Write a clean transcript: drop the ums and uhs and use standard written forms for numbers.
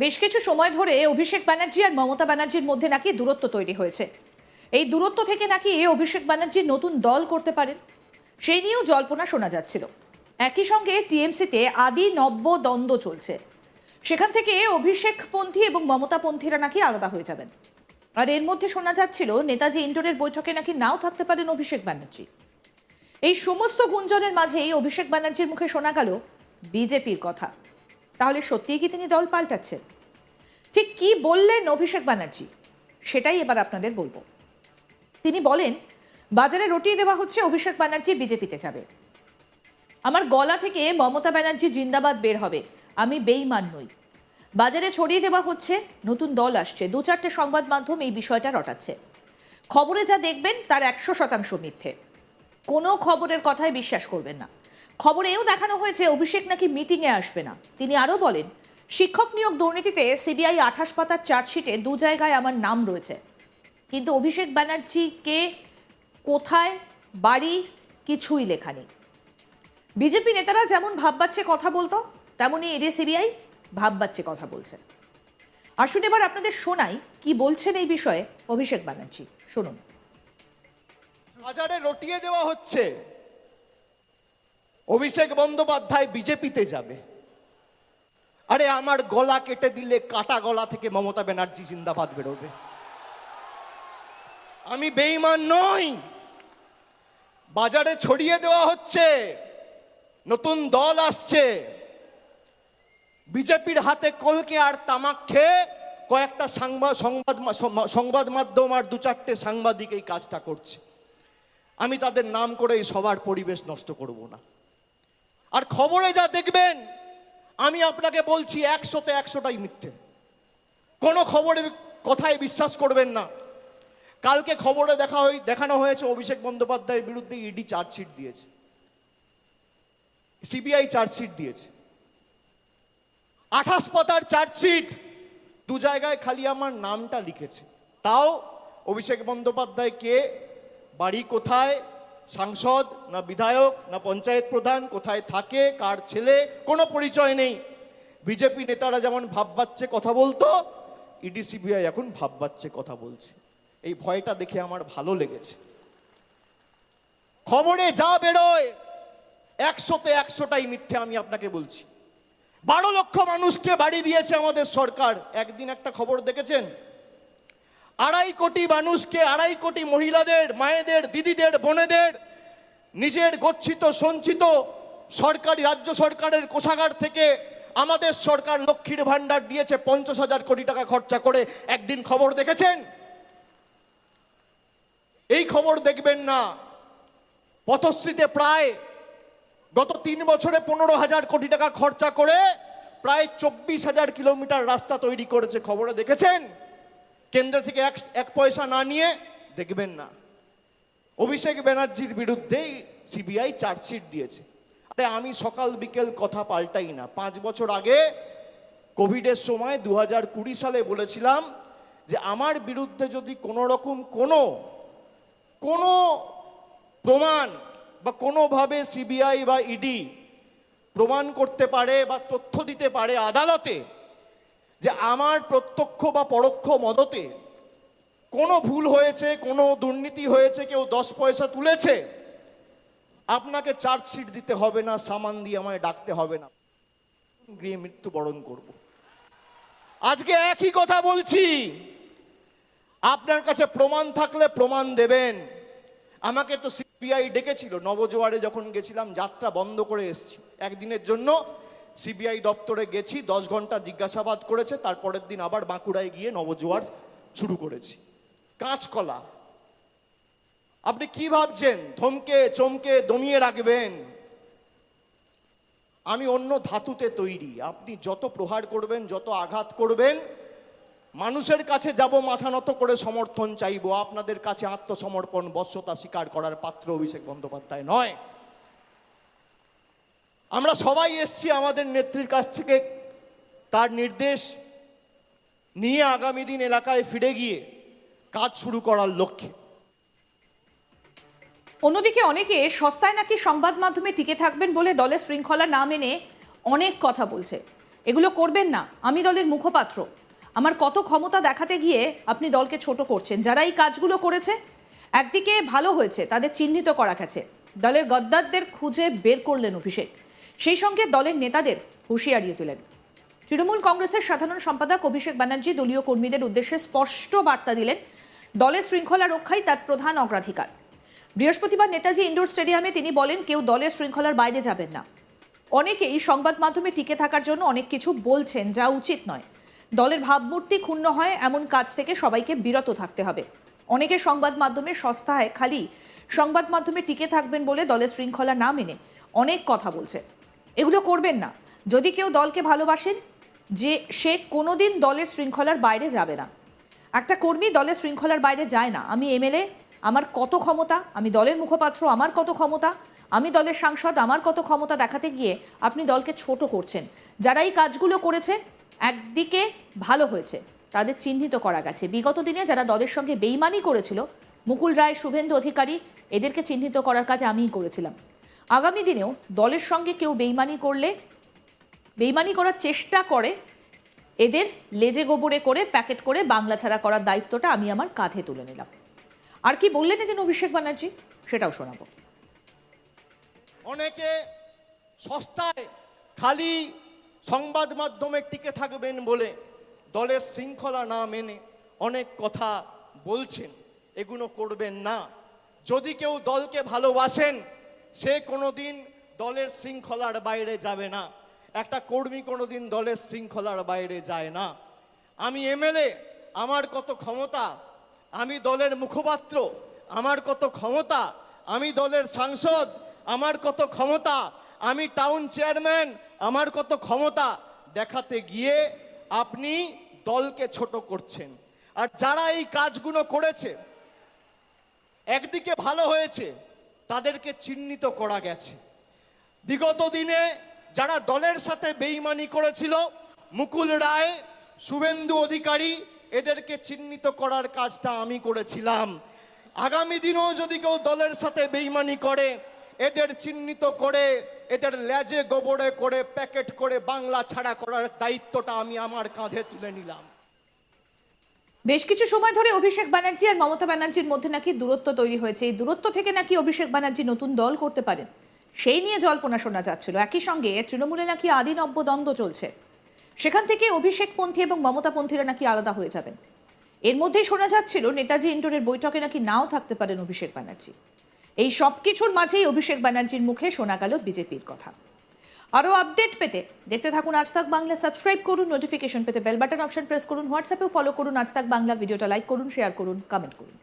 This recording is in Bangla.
বেশ কিছু সময় ধরে অভিষেক ব্যানার্জি আর মমতা ব্যানার্জির মধ্যে নাকি দূরত্ব তৈরি হয়েছে। এই দূরত্ব থেকে নাকি অভিষেক ব্যানার্জি নতুন দল করতে পারেন, সেই নিয়েও জল্পনা শোনা যাচ্ছিল। একই সঙ্গে টিএমসিতে আদি নব্য দ্বন্দ্ব চলছে, সেখান থেকে অভিষেকপন্থী এবং মমতাপন্থীরা নাকি আলাদা হয়ে যাবেন। আর এর মধ্যে শোনা যাচ্ছিল নেতাজি ইন্ডোরের বৈঠকে নাকি নাও থাকতে পারেন অভিষেক ব্যানার্জি। এই সমস্ত গুঞ্জনের মাঝেই অভিষেক ব্যানার্জির মুখে শোনা গেল বিজেপির কথা। তাহলে সত্যিই কি তিনি দল পাল্টাচ্ছেন? ঠিক কি বললেন অভিষেক ব্যানার্জি, সেটাই এবার আপনাদের বলবো। তিনি বলেন, বাজারে রটিয়ে দেওয়া হচ্ছে অভিষেক ব্যানার্জি বিজেপিতে যাবে। আমার গলা থেকে মমতা ব্যানার্জি জিন্দাবাদ বের হবে, আমি বেইমান নই। বাজারে ছড়িয়ে দেওয়া হচ্ছে নতুন দল আসছে, 2-4টে সংবাদ মাধ্যম এই বিষয়টা রটাচ্ছে। খবরে যা দেখবেন তার 100% মিথ্যে, কোনো খবরের কথায় বিশ্বাস করবেন না। খবরেও দেখানো হয়েছে অভিষেক নাকি মিটিংয়ে আসবে না। তিনি আরও বলেন, শিক্ষক নিয়োগ দুর্নীতিতে সিবিআই 28 পাতার চার্জশিটে 2 জায়গায় আমার নাম রয়েছে, কিন্তু অভিষেক ব্যানার্জিকে কোথায় বাড়ি কিছুই লেখা নেই। বিজেপি নেতারা যেমন ভাববাচ্ছে কথা বলতো, তেমনি এডি সিবিআই ভাববাচ্ছে কথা বলছে। আসুন এবার আপনাদের শোনাই কি বলছেন এই বিষয়ে অভিষেক ব্যানার্জি, শুনুন। বাজারে রটিয়ে দেওয়া হচ্ছে অভিষেক বন্দ্যোপাধ্যায় বিজেপিতে যাবে। আরে আমার গলা কেটে দিলে কাটা গলা থেকে মমতা ব্যানার্জি জিন্দাবাদ বেরোবে। আমি বেঈমান নই। বাজারে ছড়িয়ে দেওয়া হচ্ছে নতুন দল আসছে। বিজেপির হাতে কলকে আর তামাক খেয়ে কয়েকটা সংবাদ মাধ্যম আর 2-4টে সাংবাদিক এই কাজটা করছে। আমি তাদের নাম করে এই সবার পরিবেশ নষ্ট করব না। আর খবরে যা দেখবেন, আমি আপনাকে বলছি 100তে 100টাই মিথ্যে। কোনো খবরের কথায় বিশ্বাস করবেন না। কালকে খবরে দেখানো হয়েছে অভিষেক বন্দ্যোপাধ্যায়ের বিরুদ্ধে ইডি চার্জশিট দিয়েছে, সিবিআই চার্জশিট দিয়েছে। 28 পাতার চার্জশিট, 2 জায়গায় খালি আমার নামটা লিখেছে। তাও অভিষেক বন্দ্যোপাধ্যায় কে, বাড়ি কোথায়, সাংসদ না বিধায়ক না পঞ্চায়েত প্রধান, কোথায় থাকে, কার ছেলে, কোনো পরিচয় নেই। বিজেপি নেতারা যেমন ভাববাচ্ছে কথা বলতো, ইডি সিবিআই এখন ভাববাচ্ছে কথা বলছে। এই ভয়টা দেখে আমার ভালো লেগেছে। খবরে যা বেরোয় 100তে 100টাই মিথ্যে, আমি আপনাকে বলছি। 12 লক্ষ মানুষকে বাড়ি দিয়েছে আমাদের সরকার। একদিন একটা খবর দেখেছেন? 2.5 কোটি মানুষকে, 2.5 কোটি মহিলাদের, মায়েদের, দিদিদের, বোনেদের নিজের গচ্ছিত সঞ্চিত সরকারি রাজ্য সরকারের কোষাগার থেকে আমাদের সরকার লক্ষ্মীর ভান্ডার দিয়েছে 50,000 কোটি টাকা খরচা করে। একদিন খবর দেখেছেন? এই খবর দেখবেন না। পথশ্রীতে প্রায় গত 3 বছরে 15,000 কোটি টাকা খরচা করে প্রায় 24,000 কিলোমিটার রাস্তা তৈরি করেছে। খবরে দেখেছেন? কেন্দ্র থেকে এক পয়সা না নিয়ে দেখবেন না। অভিষেক ব্যানার্জির বিরুদ্ধে সিবিআই চার্জশিট দিয়েছে। আরে আমি সকাল বিকেল কথা পাল্টাই না। 5 বছর আগে কোভিডের সময় 2020 সালে বলেছিলাম যে আমার বিরুদ্ধে যদি কোনো রকম কোনো প্রমাণ বা কোনোভাবে সিবিআই বা ইডি প্রমাণ করতে পারে বা তথ্য দিতে পারে আদালতে যে আমার প্রত্যক্ষ বা পরোক্ষ মদতে কোনো ভুল হয়েছে, কোনো দুর্নীতি হয়েছে, কেউ 10 পয়সা তুলেছে, আপনাকে চার্জশিট দিতে হবে না, সামান দিয়ে আমায় ডাকতে হবে না, গৃহে মৃত্যুবরণ করব। আজকে একই কথা বলছি। আপনার কাছে প্রমাণ থাকলে প্রমাণ দেবেন। আমাকে তো সিবিআই ডেকেছিল, নবজোয়ারে যখন গেছিলাম, যাত্রা বন্ধ করে এসেছি একদিনের জন্য। সিবিআই দপ্তরে গেছি, 10 ঘন্টা জিজ্ঞাসাবাদ করেছে। তারপরের দিন আবার বাঁকুড়ায় গিয়ে নবজোয়ার শুরু করেছি। কাঁচকলা। আপনি কি ভাবছেন থমকে চমকে দমিয়ে রাখবেন? আমি অন্য ধাতুতে তৈরি। আপনি যত প্রহার করবেন, যত আঘাত করবেন, মানুষের কাছে যাব মাথা নত করে সমর্থন চাইব। আপনাদের কাছে আত্মসমর্পণ, বশ্যতা স্বীকার করার পাত্র অভিষেক বন্দ্যোপাধ্যায় নয়। আমরা সবাই এসছি আমাদের নেত্রীর কাছ থেকে তার নির্দেশ নিয়ে আগামী দিন এলাকায় ফিরে গিয়ে কাজ শুরু করার লক্ষ্যে। অন্যদিকে অনেকে সস্তায় নাকি সংবাদ মাধ্যমে টিকে থাকবেন বলে দলের শৃঙ্খলা না মেনে অনেক কথা বলছে। এগুলো করবেন না। আমি দলের মুখপাত্র, আমার কত ক্ষমতা দেখাতে গিয়ে আপনি দলকে ছোট করছেন। যারা এই কাজগুলো করেছে, একদিকে ভালো হয়েছে, তাদের চিহ্নিত করা গেছে, দলের গদ্দারদের খুঁজে বের করলেন অভিষেক, সেই সঙ্গে দলের নেতাদের হুঁশিয়ারিও দিলেন। তৃণমূল কংগ্রেসের সাধারণ সম্পাদক অভিষেক ব্যানার্জি দলীয় কর্মীদের উদ্দেশ্যে স্পষ্ট বার্তা দিলেন, দলের শৃঙ্খলা রক্ষাই তার প্রধান অগ্রাধিকার। বৃহস্পতিবার নেতাজি ইন্ডোর স্টেডিয়ামে তিনি বলেন, কেউ দলের শৃঙ্খলার বাইরে যাবেন না। অনেকেই সংবাদ মাধ্যমে টিকে থাকার জন্য অনেক কিছু বলছেন, যা উচিত নয়। দলের ভাবমূর্তি ক্ষুণ্ণ হয় এমন কাজ থেকে সবাইকে বিরত থাকতে হবে। অনেকে সংবাদ মাধ্যমে সস্তায় খালি সংবাদ মাধ্যমে টিকে থাকবেন বলে দলের শৃঙ্খলা না মেনে অনেক কথা বলছে। এগুলো করবেন না। যদি কেউ দলকে ভালোবাসেন, যে সে কোনোদিন দলের শৃঙ্খলার বাইরে যাবে না। একটা কর্মী দলের শৃঙ্খলার বাইরে যায় না। আমি এমএলএ, আমার কত ক্ষমতা, আমি দলের মুখপাত্র, আমার কত ক্ষমতা, আমি দলের সাংসদ, আমার কত ক্ষমতা দেখাতে গিয়ে আপনি দলকে ছোট করছেন। যারা এই কাজগুলো করেছে, একদিকে ভালো হয়েছে, তাদের চিহ্নিত করা গেছে। বিগত দিনে যারা দলের সঙ্গে বেইমানি করেছিল, মুকুল রায়, শুভেন্দু অধিকারী, এদেরকে চিহ্নিত করার কাজ আমিই করেছিলাম। আগামী দিনেও দলের সঙ্গে কেউ বেইমানি করলে, বেইমানি করার চেষ্টা করে, এদের লেজে গোবরে করে প্যাকেট করে বাংলা ছাড়া করার দায়িত্বটা আমি আমার কাঁধে তুলে নিলাম। আর কি বললেন এদিন অভিষেক ব্যানার্জি, সেটাও শোনাবো। অনেকে সস্তায় খালি সংবাদ মাধ্যমে টিকে থাকবেন বলে দলের শৃঙ্খলা না মেনে অনেক কথা বলছেন। এগুলো করবেন না। যদি কেউ দলকে ভালোবাসেন, সে কোনোদিন দলের শৃঙ্খলার বাইরে যাবে না। একটা কর্মী কোনোদিন দলের শৃঙ্খলার বাইরে যায় না। আমি এমএলএ, আমার কত ক্ষমতা, আমি দলের মুখপাত্র, আমার কত ক্ষমতা, আমি দলের সাংসদ, আমার কত ক্ষমতা, আমি টাউন চেয়ারম্যান, আমার কত ক্ষমতা দেখাতে গিয়ে আপনি দলকে ছোট করছেন। আর যারা এই কাজগুলো করেছে, একদিকে ভালো হয়েছে, তাদেরকে চিহ্নিত করা গেছে। বিগত দিনে যারা দলের সাথে বেইমানি করেছিল, মুকুল রায়, শুভেন্দু অধিকারী, এদেরকে চিহ্নিত করার কাজটা আমি করেছিলাম। আগামী দিনেও যদি কেউ দলের সাথে বেইমানি করে, এদের চিহ্নিত করে, এদের লেজে গোবরে করে প্যাকেট করে বাংলা ছাড়া করার দায়িত্বটা আমি আমার কাঁধে তুলে নিলাম। বেশ কিছু সময় ধরে অভিষেক ব্যানার্জি আর মমতা ব্যানার্জির মধ্যে নাকি দূরত্ব তৈরি হয়েছে। এই দূরত্ব থেকে নাকি অভিষেক ব্যানার্জি নতুন দল করতে পারেন, সেই নিয়ে জল্পনা শোনা যাচ্ছিল। একই সঙ্গে তৃণমূলে নাকি আদি নব্য দ্বন্দ্ব চলছে, সেখান থেকে অভিষেকপন্থী এবং মমতাপন্থীরা নাকি আলাদা হয়ে যাবেন। এর মধ্যেই শোনা যাচ্ছিল নেতাজি ইন্ডোরের বৈঠকে নাকি নাও থাকতে পারেন অভিষেক ব্যানার্জি। এই সব কিছুর মাঝেই অভিষেক ব্যানার্জির মুখে শোনা গেল বিজেপির কথা। আরও আপডেট পেতে দেখতে থাকুন আজ তাক বাংলা, সাবস্ক্রাইব করুন, নোটিফিকেশন পেতে বেল বাটন অপশন প্রেস করুন, হোয়াটসঅ্যাপেও ফলো করুন আজ তাক বাংলা, ভিডিওটা লাইক করুন, শেয়ার করুন, কমেন্ট করুন।